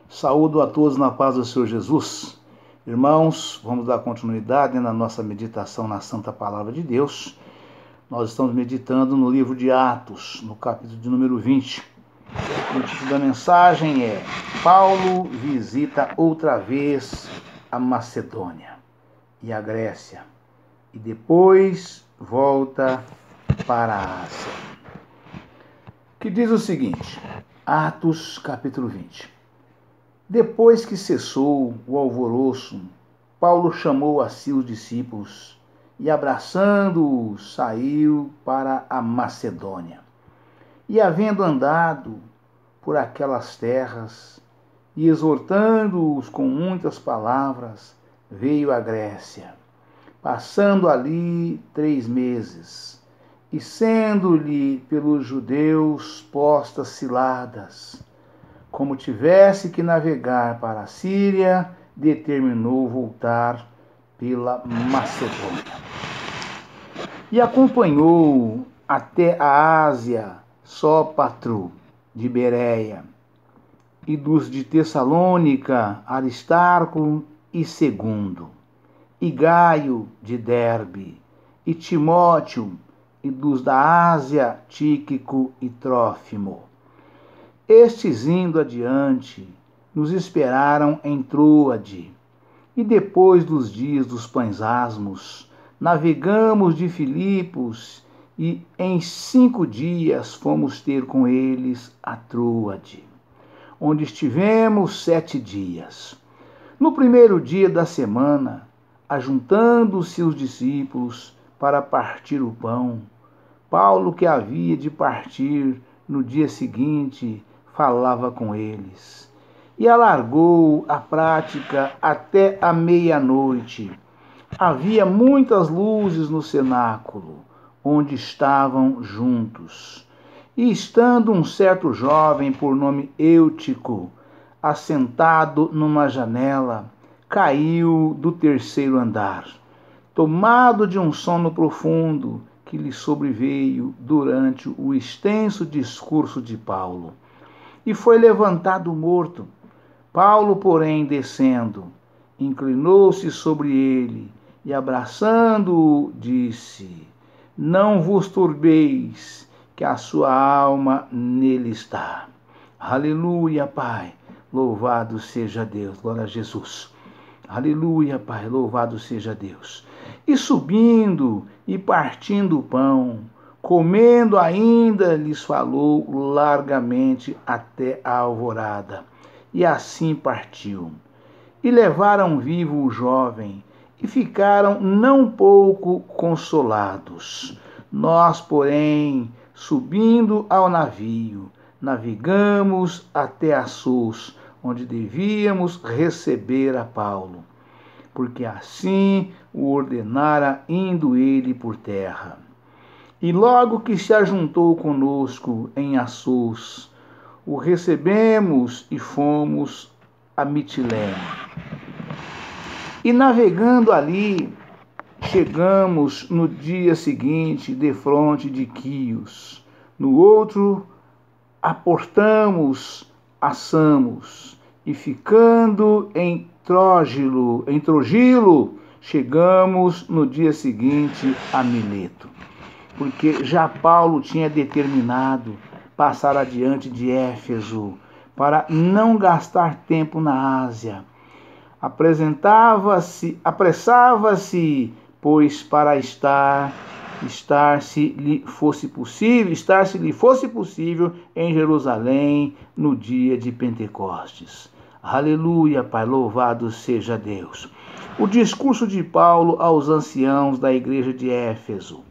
Saúdo a todos na paz do Senhor Jesus. Irmãos, vamos dar continuidade na nossa meditação na Santa Palavra de Deus. Nós estamos meditando no livro de Atos, no capítulo de número 20. O título da mensagem é Paulo visita outra vez a Macedônia e a Grécia e depois volta para a Ásia. Que diz o seguinte, Atos capítulo 20. Depois que cessou o alvoroço, Paulo chamou a si os discípulos e, abraçando-os, saiu para a Macedônia. E, havendo andado por aquelas terras e exortando-os com muitas palavras, veio à Grécia, passando ali 3 meses, e sendo-lhe pelos judeus postas ciladas, como tivesse que navegar para a Síria, determinou voltar pela Macedônia. E acompanhou até a Ásia Sópatro de Bereia, e dos de Tessalônica, Aristarco e Segundo, e Gaio de Derbe, e Timóteo, e dos da Ásia, Tíquico e Trófimo. Estes, indo adiante, nos esperaram em Troade, e depois dos dias dos pães asmos, navegamos de Filipos, e em 5 dias fomos ter com eles a Troade, onde estivemos 7 dias. No primeiro dia da semana, ajuntando-se os discípulos para partir o pão, Paulo, que havia de partir no dia seguinte, falava com eles, e alargou a prática até a meia-noite. Havia muitas luzes no cenáculo, onde estavam juntos. E estando um certo jovem, por nome Eutico, assentado numa janela, caiu do 3º andar, tomado de um sono profundo que lhe sobreveio durante o extenso discurso de Paulo. E foi levantado morto. Paulo, porém, descendo, inclinou-se sobre ele e, abraçando-o, disse: Não vos turbeis, que a sua alma nele está. Aleluia, Pai, louvado seja Deus. Glória a Jesus. Aleluia, Pai, louvado seja Deus. E subindo e partindo o pão, comendo ainda, lhes falou largamente até a alvorada. E assim partiu. E levaram vivo o jovem, e ficaram não pouco consolados. Nós, porém, subindo ao navio, navegamos até Assos, onde devíamos receber a Paulo, porque assim o ordenara, indo ele por terra. E logo que se ajuntou conosco em Assos, o recebemos e fomos a Mitilene. E navegando ali, chegamos no dia seguinte defronte de Quios. No outro, aportamos a Samos, e ficando em Trogilo, chegamos no dia seguinte a Mileto, porque já Paulo tinha determinado passar adiante de Éfeso, para não gastar tempo na Ásia. Apressava-se, pois, para estar se lhe fosse possível em Jerusalém no dia de Pentecostes. Aleluia, Pai, louvado seja Deus. O discurso de Paulo aos anciãos da igreja de Éfeso.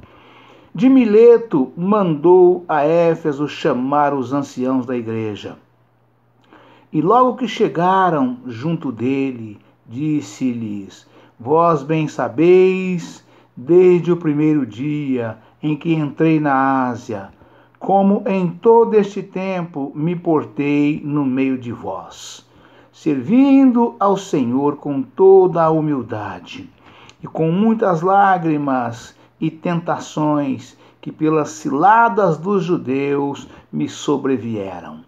De Mileto mandou a Éfeso chamar os anciãos da igreja. E logo que chegaram junto dele, disse-lhes: Vós bem sabeis, desde o primeiro dia em que entrei na Ásia, como em todo este tempo me portei no meio de vós, servindo ao Senhor com toda a humildade, e com muitas lágrimas e tentações que pelas ciladas dos judeus me sobrevieram.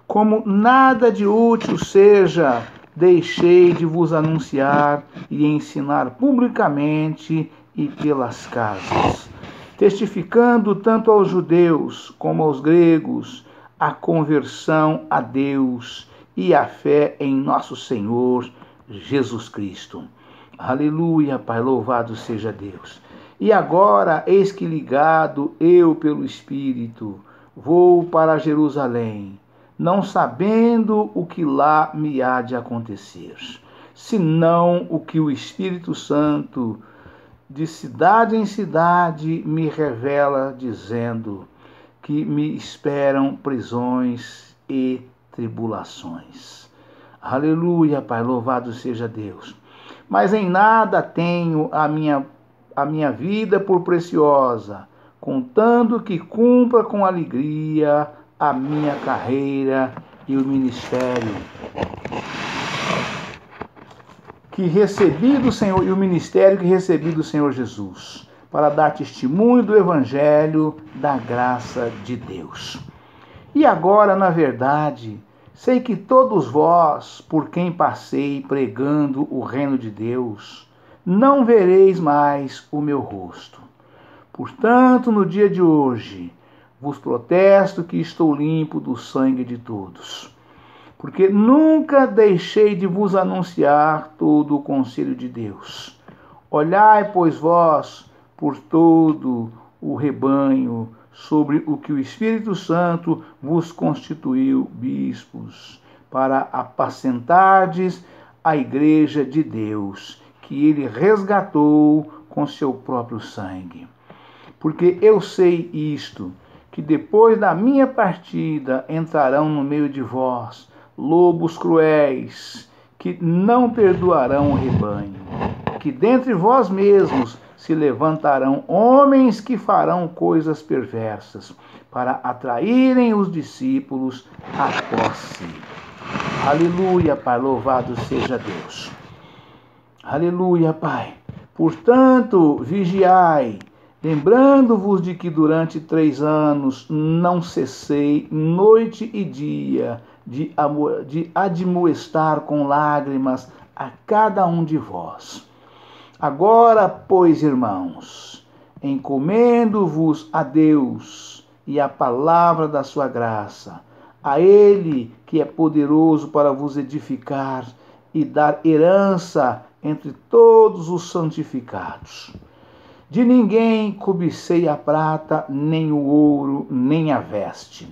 como nada de útil seja, deixei de vos anunciar e ensinar publicamente e pelas casas, testificando tanto aos judeus como aos gregos a conversão a Deus e a fé em nosso Senhor Jesus Cristo. Aleluia, Pai, louvado seja Deus. E agora, eis que ligado eu pelo Espírito, vou para Jerusalém, não sabendo o que lá me há de acontecer, senão o que o Espírito Santo, de cidade em cidade, me revela, dizendo que me esperam prisões e tribulações. Aleluia, Pai, louvado seja Deus. Mas em nada tenho a minha vida por preciosa, contando que cumpra com alegria a minha carreira e o ministério que recebi do Senhor Jesus, para dar testemunho do Evangelho da graça de Deus. E agora, na verdade, sei que todos vós, por quem passei pregando o reino de Deus, não vereis mais o meu rosto. Portanto, no dia de hoje, vos protesto que estou limpo do sangue de todos, porque nunca deixei de vos anunciar todo o conselho de Deus. Olhai, pois, vós, por todo o rebanho, sobre o que o Espírito Santo vos constituiu bispos, para apacentardes a igreja de Deus, que ele resgatou com seu próprio sangue. Porque eu sei isto, que depois da minha partida entrarão no meio de vós lobos cruéis, que não perdoarão o rebanho, que dentre vós mesmos se levantarão homens que farão coisas perversas, para atraírem os discípulos após si. Aleluia, Pai, louvado seja Deus. Aleluia, Pai. Portanto, vigiai, lembrando-vos de que durante 3 anos não cessei noite e dia de admoestar com lágrimas a cada um de vós. Agora, pois, irmãos, encomendo-vos a Deus e à palavra da sua graça, a Ele que é poderoso para vos edificar e dar herança entre todos os santificados. De ninguém cobicei a prata, nem o ouro, nem a veste.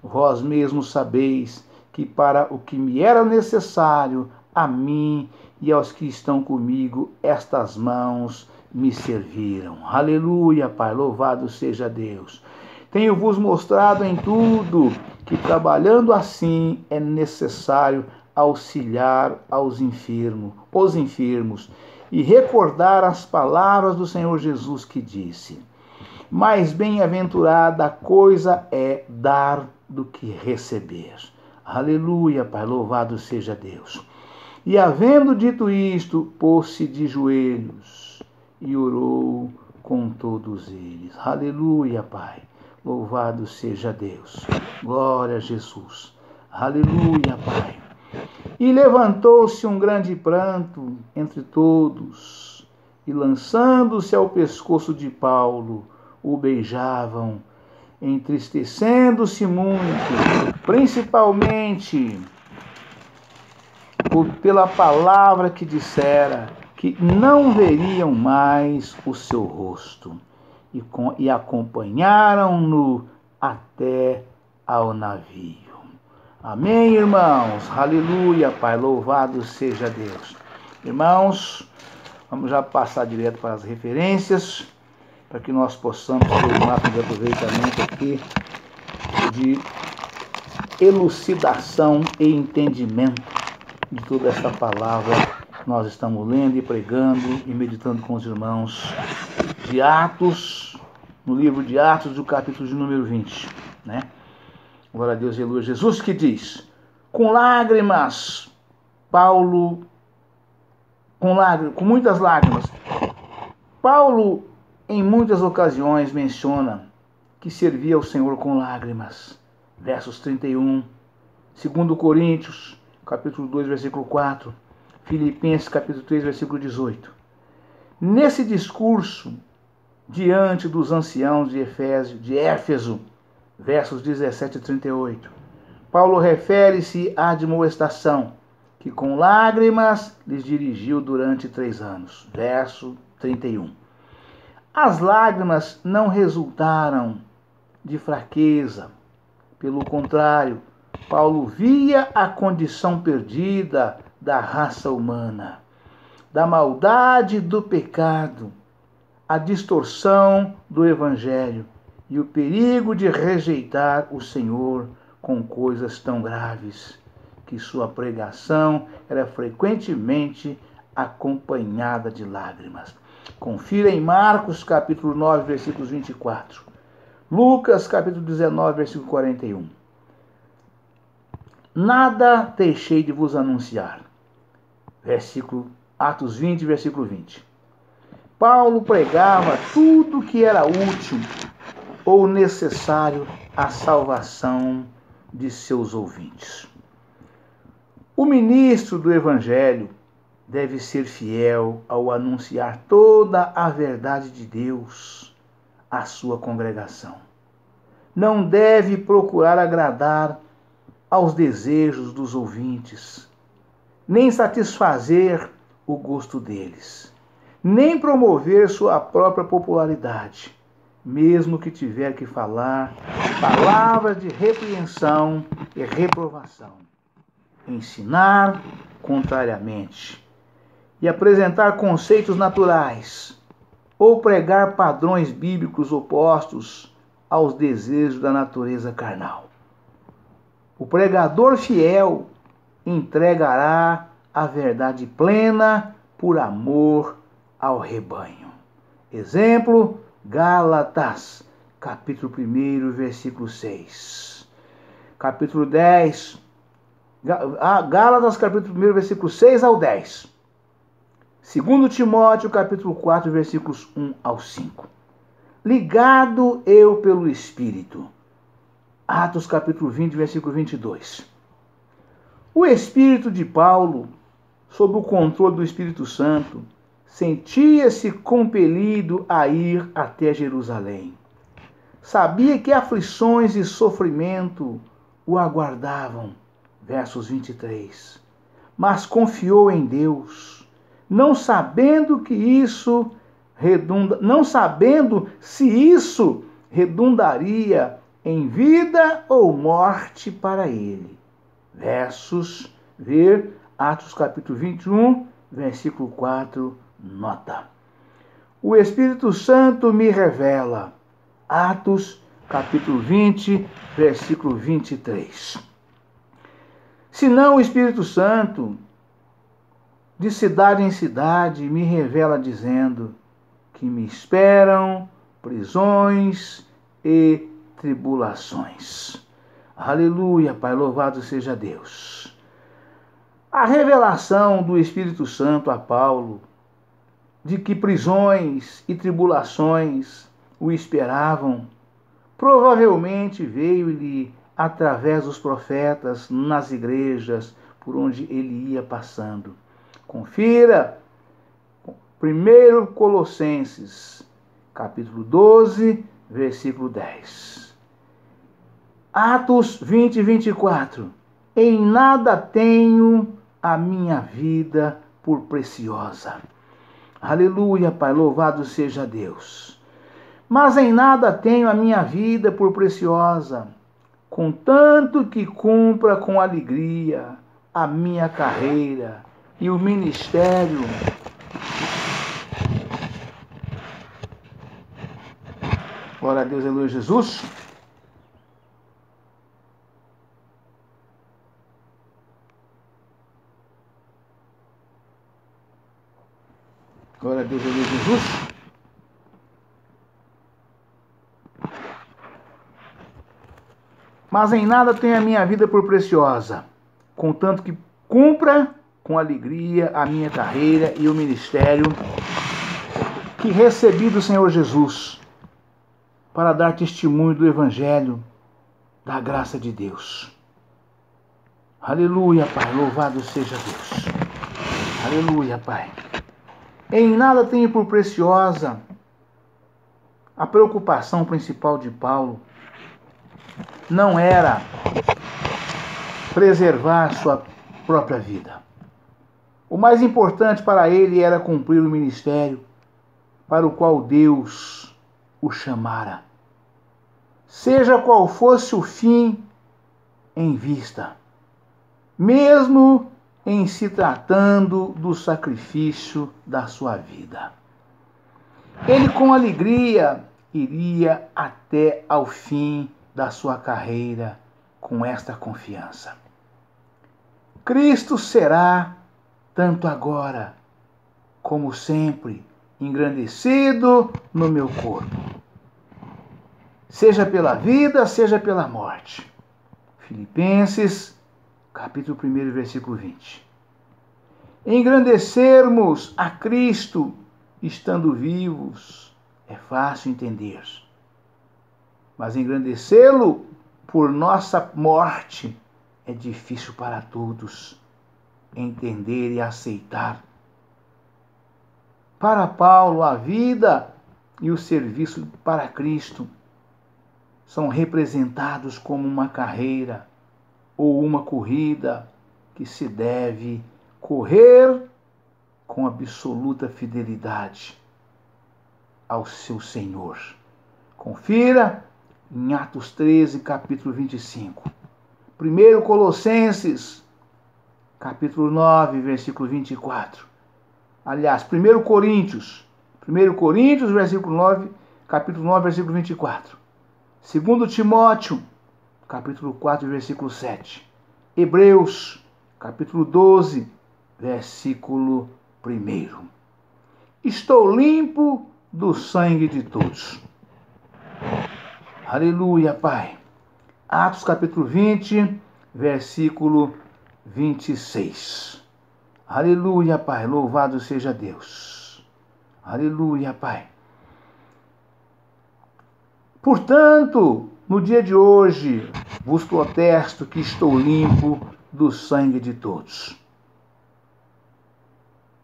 Vós mesmos sabeis que para o que me era necessário, a mim e aos que estão comigo, estas mãos me serviram. Aleluia, Pai, louvado seja Deus. Tenho-vos mostrado em tudo que, trabalhando assim, é necessário auxiliar os enfermos, e recordar as palavras do Senhor Jesus que disse: mais bem-aventurada coisa é dar do que receber. Aleluia, Pai, louvado seja Deus. E havendo dito isto, pôs-se de joelhos e orou com todos eles. Aleluia, Pai, louvado seja Deus. Glória a Jesus. Aleluia, Pai. E levantou-se um grande pranto entre todos, e lançando-se ao pescoço de Paulo, o beijavam, entristecendo-se muito, principalmente pela palavra que dissera, que não veriam mais o seu rosto, e acompanharam-no até ao navio. Amém, irmãos? Aleluia, Pai, louvado seja Deus. Irmãos, vamos já passar direto para as referências, para que nós possamos ter o máximo de aproveitamento aqui de elucidação e entendimento de toda essa palavra que nós estamos lendo e pregando e meditando com os irmãos de Atos, no livro de Atos, do capítulo de número 20, né? Glória a Deus, aleluia. Jesus que diz, com lágrimas, Paulo, com muitas lágrimas, Paulo, em muitas ocasiões, menciona que servia ao Senhor com lágrimas. Versos 31 2 Coríntios, capítulo 2, versículo 4, Filipenses, capítulo 3, versículo 18. Nesse discurso, diante dos anciãos de Éfeso, versos 17 e 38, Paulo refere-se à admoestação que com lágrimas lhes dirigiu durante 3 anos. Verso 31. As lágrimas não resultaram de fraqueza. Pelo contrário, Paulo via a condição perdida da raça humana, da maldade do pecado, a distorção do evangelho e o perigo de rejeitar o Senhor com coisas tão graves, que sua pregação era frequentemente acompanhada de lágrimas. Confira em Marcos, capítulo 9, versículos 24. Lucas, capítulo 19, versículo 41. Nada deixei de vos anunciar. Atos 20, versículo 20. Paulo pregava tudo que era útil ou necessário à salvação de seus ouvintes. O ministro do Evangelho deve ser fiel ao anunciar toda a verdade de Deus à sua congregação. Não deve procurar agradar aos desejos dos ouvintes, nem satisfazer o gosto deles, nem promover sua própria popularidade, mesmo que tiver que falar palavras de repreensão e reprovação, ensinar contrariamente e apresentar conceitos naturais ou pregar padrões bíblicos opostos aos desejos da natureza carnal. O pregador fiel entregará a verdade plena por amor ao rebanho. Exemplo, Gálatas, capítulo 1, versículo 6. Capítulo 10, Gálatas, capítulo 1, versículo 6 ao 10. 2 Timóteo, capítulo 4, versículos 1 ao 5. Ligado eu pelo Espírito. Atos, capítulo 20, versículo 22. O Espírito de Paulo, sob o controle do Espírito Santo, sentia-se compelido a ir até Jerusalém. Sabia que aflições e sofrimento o aguardavam. Versos 23. Mas confiou em Deus, não sabendo se isso redundaria em vida ou morte para ele. Ver Atos capítulo 21, versículo 4, nota. O Espírito Santo me revela. Atos capítulo 20, versículo 23. Se não o Espírito Santo, de cidade em cidade, me revela dizendo que me esperam prisões e tribulações. Aleluia, Pai, louvado seja Deus. A revelação do Espírito Santo a Paulo de que prisões e tribulações o esperavam, provavelmente veio-lhe através dos profetas nas igrejas por onde ele ia passando. Confira 1 Colossenses, capítulo 12, versículo 10. Atos 20 e 24. Em nada tenho a minha vida por preciosa. Aleluia, Pai, louvado seja Deus. Mas em nada tenho a minha vida por preciosa, contanto que cumpra com alegria a minha carreira e o ministério glória a Deus, aleluia, Jesus. Glória a Deus, aleluia, Jesus. Mas em nada tenho a minha vida por preciosa, contanto que cumpra com alegria a minha carreira e o ministério que recebi do Senhor Jesus, para dar testemunho do Evangelho, da graça de Deus. Aleluia, Pai, louvado seja Deus. Aleluia, Pai. Em nada tenho por preciosa a preocupação principal de Paulo. Não era preservar sua própria vida. O mais importante para ele era cumprir o ministério para o qual Deus o chamara. Seja qual fosse o fim em vista, mesmo em se tratando do sacrifício da sua vida. Ele com alegria iria até ao fim da sua carreira com esta confiança. Cristo será, tanto agora como sempre, engrandecido no meu corpo, seja pela vida, seja pela morte. Filipenses, capítulo 1, versículo 20. Engrandecermos a Cristo estando vivos é fácil entender, mas engrandecê-lo por nossa morte é difícil para todos entender e aceitar. Para Paulo, a vida e o serviço para Cristo são representados como uma carreira ou uma corrida que se deve correr com absoluta fidelidade ao seu Senhor. Confira em Atos 13, capítulo 25. 1 Colossenses, capítulo 9, versículo 24. Aliás, 1 Coríntios, versículo 9, capítulo 9, versículo 24. 2 Timóteo, capítulo 4, versículo 7. Hebreus, capítulo 12, versículo 1. Estou limpo do sangue de todos. Aleluia, Pai. Atos, capítulo 20, versículo 26. Aleluia, Pai. Louvado seja Deus. Aleluia, Pai. Portanto, no dia de hoje, vos protesto que estou limpo do sangue de todos.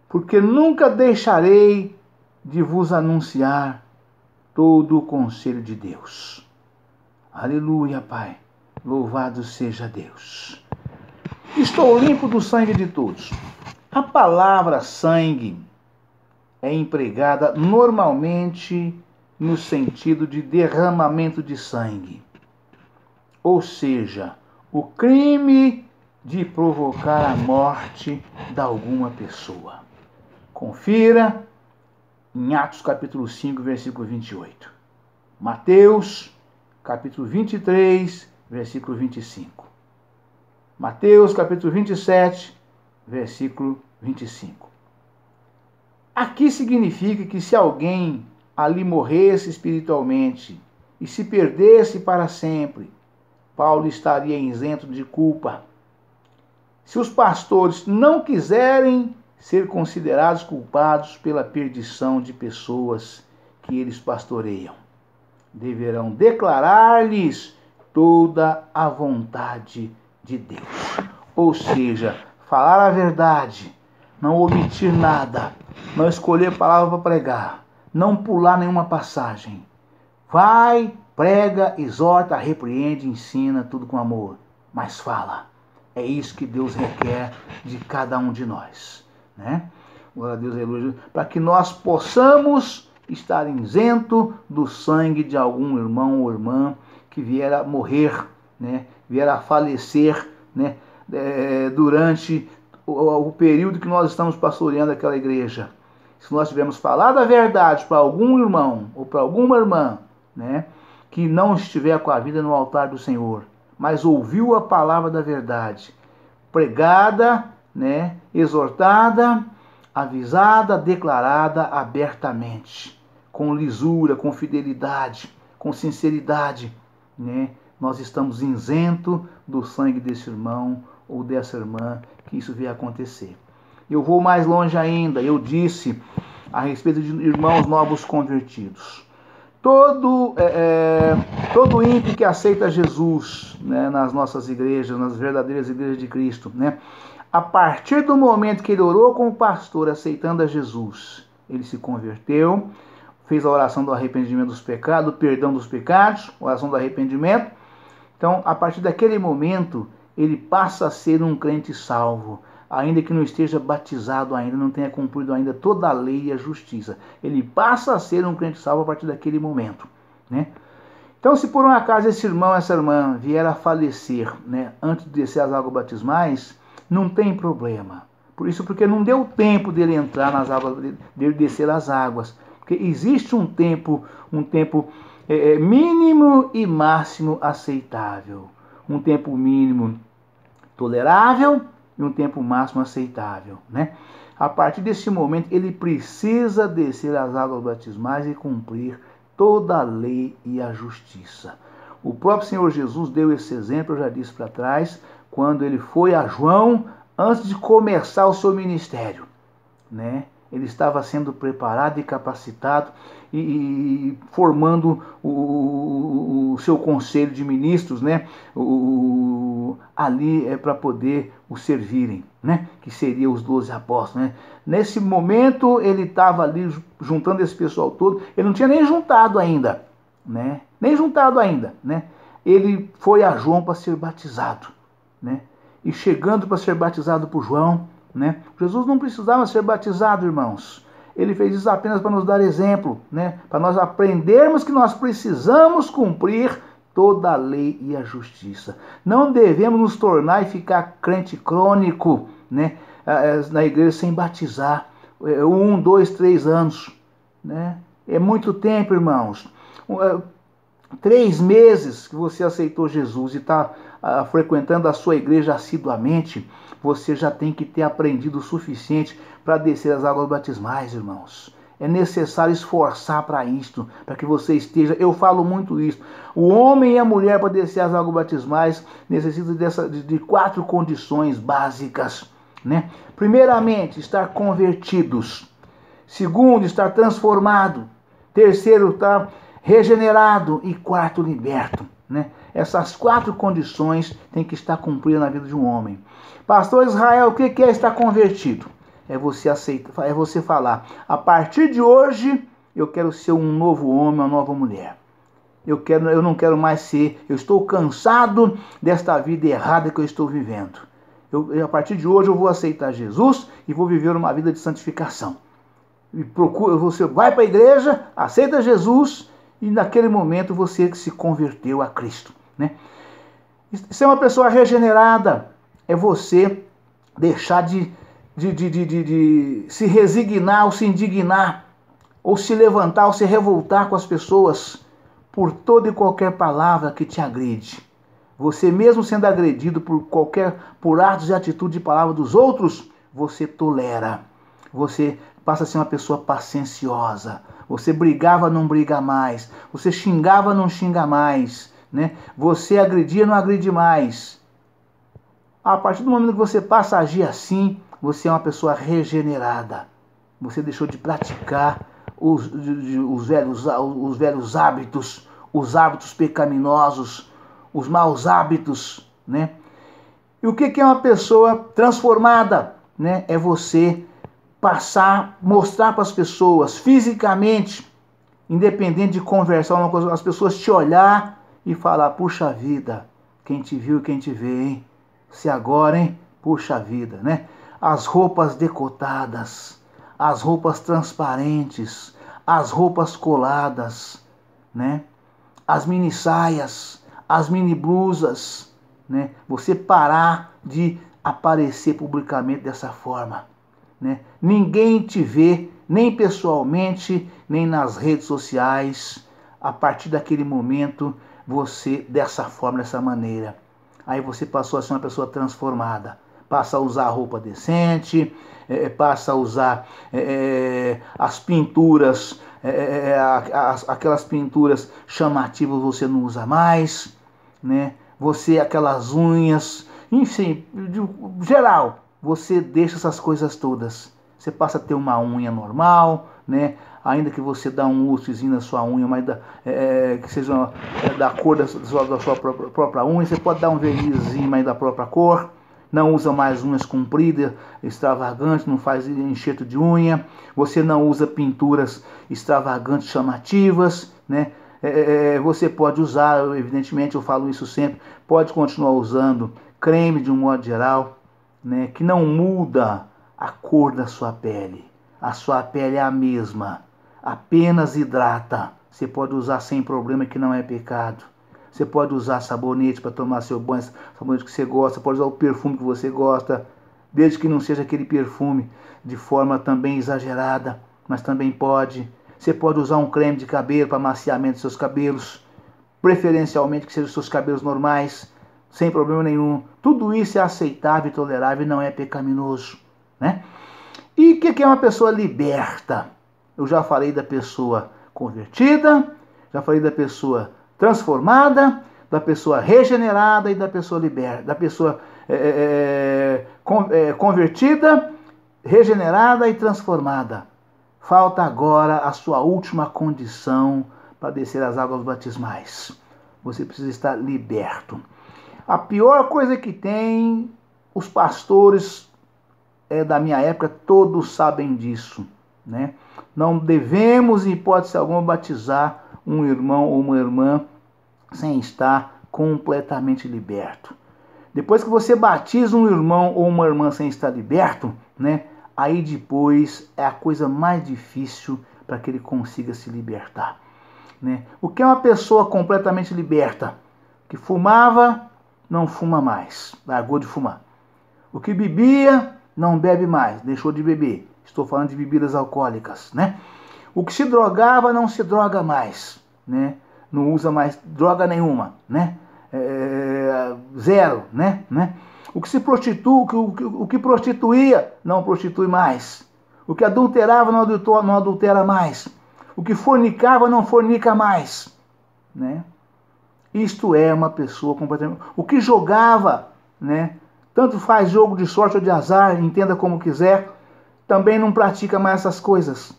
Porque nunca deixarei de vos anunciar todo o conselho de Deus. Aleluia, Pai. Louvado seja Deus. Estou limpo do sangue de todos. A palavra sangue é empregada normalmente no sentido de derramamento de sangue, ou seja, o crime de provocar a morte de alguma pessoa. Confira em Atos capítulo 5, versículo 28. Mateus capítulo 23, versículo 25. Mateus capítulo 27, versículo 25. Aqui significa que se alguém ali morresse espiritualmente e se perdesse para sempre, Paulo estaria isento de culpa. Se os pastores não quiserem ser considerados culpados pela perdição de pessoas que eles pastoreiam, deverão declarar-lhes toda a vontade de Deus. Ou seja, falar a verdade, não omitir nada, não escolher palavra para pregar, não pular nenhuma passagem. Vai, prega, exorta, repreende, ensina, tudo com amor. Mas fala. É isso que Deus requer de cada um de nós, né? Glória a Deus, aleluia. Para que nós possamos estar isento do sangue de algum irmão ou irmã que vier a morrer, né? Vier a falecer, né? Durante o período que nós estamos pastoreando aquela igreja. Se nós tivermos falado a verdade para algum irmão ou para alguma irmã, né, que não estiver com a vida no altar do Senhor, mas ouviu a palavra da verdade, pregada, né, exortada, avisada, declarada abertamente, com lisura, com fidelidade, com sinceridade, né, nós estamos isentos do sangue desse irmão ou dessa irmã que isso vier a acontecer. Eu vou mais longe ainda. Eu disse a respeito de irmãos novos convertidos. todo ímpio que aceita Jesus, né, nas nossas igrejas, nas verdadeiras igrejas de Cristo, né, a partir do momento que ele orou com o pastor aceitando a Jesus, ele se converteu, fez a oração do arrependimento dos pecados, do perdão dos pecados, oração do arrependimento. Então, a partir daquele momento, ele passa a ser um crente salvo, ainda que não esteja batizado ainda, não tenha cumprido ainda toda a lei e a justiça. Ele passa a ser um crente salvo a partir daquele momento, né? Então, se por um acaso esse irmão, essa irmã vier a falecer, né, antes de descer as águas batismais, não tem problema. Por isso, porque não deu tempo dele entrar nas águas, dele descer as águas. Porque existe um tempo mínimo e máximo aceitável. Um tempo mínimo tolerável e um tempo máximo aceitável, né? A partir desse momento, ele precisa descer as águas batismais e cumprir toda a lei e a justiça. O próprio Senhor Jesus deu esse exemplo, eu já disse para trás, quando ele foi a João antes de começar o seu ministério, né? Ele estava sendo preparado e capacitado e formando o seu conselho de ministros, né? Ali para poder o servirem, né? Que seriam os 12 apóstolos, né? Nesse momento ele estava ali juntando esse pessoal todo. Ele não tinha nem juntado ainda, né? Nem juntado ainda, né? Ele foi a João para ser batizado, né? E chegando para ser batizado por João, né? Jesus não precisava ser batizado, irmãos. Ele fez isso apenas para nos dar exemplo, né? Para nós aprendermos que nós precisamos cumprir toda a lei e a justiça. Não devemos nos tornar e ficar crente crônico, né, na igreja sem batizar. 1, 2, 3 anos. Né? É muito tempo, irmãos. 3 meses que você aceitou Jesus e está frequentando a sua igreja assiduamente, você já tem que ter aprendido o suficiente para descer as águas batismais, irmãos. É necessário esforçar para isto, para que você esteja... Eu falo muito isso. O homem e a mulher, para descer as águas batismais, necessitam de 4 condições básicas. Né? Primeiramente, estar convertidos. Segundo, estar transformado. Terceiro, estar regenerado. E quarto, liberto. Né? Essas 4 condições têm que estar cumpridas na vida de um homem. Pastor Israel, o que é estar convertido? É você aceitar, é você falar: a partir de hoje eu quero ser um novo homem, uma nova mulher. Eu não quero mais ser, eu estou cansado desta vida errada que eu estou vivendo. A partir de hoje eu vou aceitar Jesus e vou viver uma vida de santificação. E você vai para a igreja, aceita Jesus e naquele momento você se converteu a Cristo. Né? Ser uma pessoa regenerada é você deixar de se resignar ou se indignar, ou se levantar ou se revoltar com as pessoas por toda e qualquer palavra que te agride. Você mesmo sendo agredido por atos e atitudes de palavra dos outros, você tolera. Você passa a ser uma pessoa pacienciosa. Você brigava, não briga mais. Você xingava, não xinga mais. Né? Você agredia, não agride mais. A partir do momento que você passa a agir assim, você é uma pessoa regenerada. Você deixou de praticar os velhos hábitos, os hábitos pecaminosos, os maus hábitos, né? E o que é uma pessoa transformada? Né? É você mostrar para as pessoas, fisicamente, independente de conversar, as pessoas te olhar e falar: puxa vida, quem te viu, quem te vê, hein? Se agora, hein? Puxa vida, né? As roupas decotadas, as roupas transparentes, as roupas coladas, né? As mini saias, as mini blusas, né? Você parar de aparecer publicamente dessa forma, né? Ninguém te vê, nem pessoalmente, nem nas redes sociais. A partir daquele momento, você, dessa forma, dessa maneira, aí você passou a ser uma pessoa transformada. Passa a usar roupa decente, passa a usar as pinturas, aquelas pinturas chamativas você não usa mais, né? Você, aquelas unhas, enfim, geral, você deixa essas coisas todas. Você passa a ter uma unha normal, né? Ainda que você dá um lustrozinho na sua unha, mas que seja da cor da sua própria unha, você pode dar um vernizzinho mais da própria cor. Não usa mais unhas compridas, extravagantes, não faz enxerto de unha. Você não usa pinturas extravagantes, chamativas, né? Você pode usar, evidentemente eu falo isso sempre, pode continuar usando creme de um modo geral, né? Que não muda a cor da sua pele. A sua pele é a mesma, apenas hidrata. Você pode usar sem problema, que não é pecado. Você pode usar sabonete para tomar seu banho, sabonete que você gosta, pode usar o perfume que você gosta, desde que não seja aquele perfume de forma também exagerada, mas também pode. Você pode usar um creme de cabelo para maciamento dos seus cabelos, preferencialmente que sejam os seus cabelos normais, sem problema nenhum. Tudo isso é aceitável e tolerável e não é pecaminoso, né? E o que é uma pessoa liberta? Eu já falei da pessoa convertida, já falei da pessoa transformada, da pessoa regenerada e da pessoa liberta, da pessoa convertida, regenerada e transformada. Falta agora a sua última condição para descer as águas batismais. Você precisa estar liberto. A pior coisa que tem, os pastores da minha época todos sabem disso, né? Não devemos, em hipótese alguma, batizar um irmão ou uma irmã sem estar completamente liberto. Depois que você batiza um irmão ou uma irmã sem estar liberto, né? Aí depois é a coisa mais difícil para que ele consiga se libertar, né? O que é uma pessoa completamente liberta? Que fumava, não fuma mais, largou de fumar. O que bebia, não bebe mais, deixou de beber. Estou falando de bebidas alcoólicas, né? O que se drogava, não se droga mais, né? Não usa mais droga nenhuma, né? Zero, né? O que se prostitui, o que prostituía, não prostitui mais. O que adulterava, não adultera mais. O que fornicava, não fornica mais, né? Isto é uma pessoa completamente... O que jogava, né? Tanto faz jogo de sorte ou de azar, entenda como quiser, também não pratica mais essas coisas.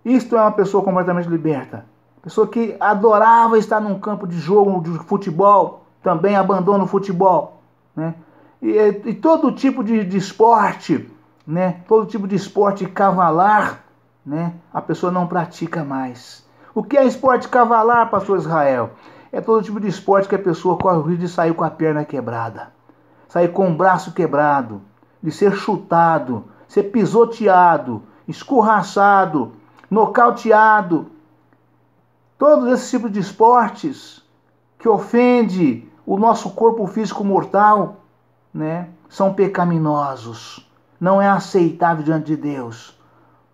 Isto é uma pessoa completamente liberta. Pessoa que adorava estar num campo de jogo, de futebol, também abandona o futebol, né? E todo tipo de esporte, né? Todo tipo de esporte cavalar, né? A pessoa não pratica mais. O que é esporte cavalar, pastor Israel? É todo tipo de esporte que a pessoa corre o risco de sair com a perna quebrada, sair com o braço quebrado, de ser chutado, ser pisoteado, escorraçado, nocauteado. Todos esses tipos de esportes que ofendem o nosso corpo físico mortal, né, são pecaminosos. Não é aceitável diante de Deus.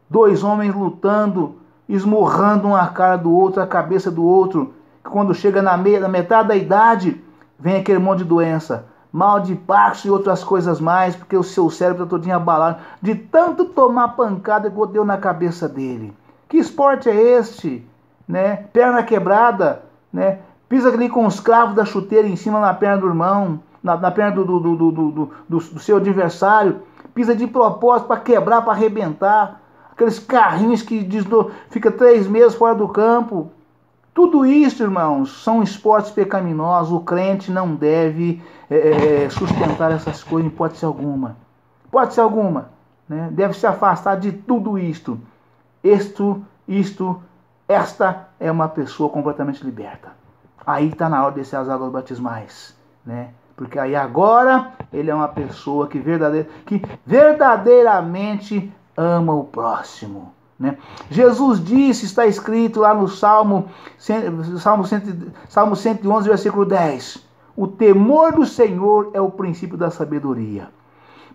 Dois homens lutando, esmurrando um a cara do outro, a cabeça do outro. Quando chega na metade da idade, vem aquele monte de doença. Mal de Parkinson e outras coisas mais, porque o seu cérebro está todinho abalado de tanto tomar pancada que deu na cabeça dele. Que esporte é este? Né? Perna quebrada, né? Pisa ali com os cravos da chuteira em cima na perna do irmão, na perna do seu adversário. Pisa de propósito para quebrar, para arrebentar. Aqueles carrinhos que fica 3 meses fora do campo. Tudo isso, irmãos, são esportes pecaminosos. O crente não deve sustentar essas coisas em hipótese alguma. Hipótese alguma, né? Deve se afastar de tudo isto. Esta é uma pessoa completamente liberta. Aí está na hora de descer as águas batismais, né? Porque aí agora ele é uma pessoa que verdadeiramente ama o próximo, né? Jesus disse, está escrito lá no Salmo 111, versículo 10. O temor do Senhor é o princípio da sabedoria.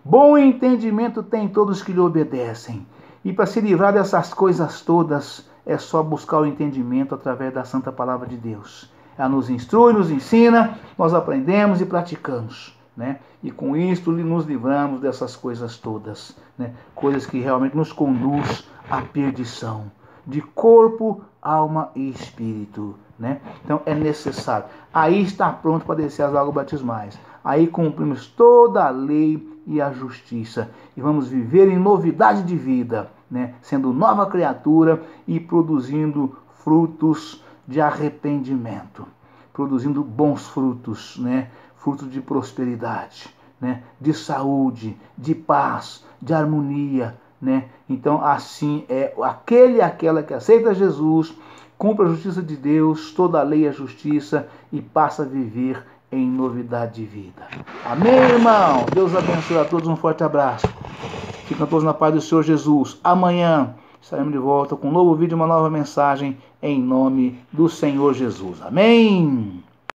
Bom entendimento tem todos que lhe obedecem. E para se livrar dessas coisas todas, é só buscar o entendimento através da santa palavra de Deus. Ela nos instrui, nos ensina, nós aprendemos e praticamos, né? E com isto nos livramos dessas coisas todas, né? Coisas que realmente nos conduz à perdição, de corpo, alma e espírito, né? Então é necessário. Aí está pronto para descer as águas batismais. Aí cumprimos toda a lei e a justiça. E vamos viver em novidade de vida, né? Sendo nova criatura e produzindo frutos de arrependimento, produzindo bons frutos, né? Frutos de prosperidade, né? De saúde, de paz, de harmonia, né? Então, assim é aquela que aceita Jesus, cumpre a justiça de Deus, toda a lei é justiça e passa a viver em novidade de vida. Amém, irmão? Deus abençoe a todos, um forte abraço. Ficam todos na paz do Senhor Jesus. Amanhã estaremos de volta com um novo vídeo, uma nova mensagem, em nome do Senhor Jesus. Amém?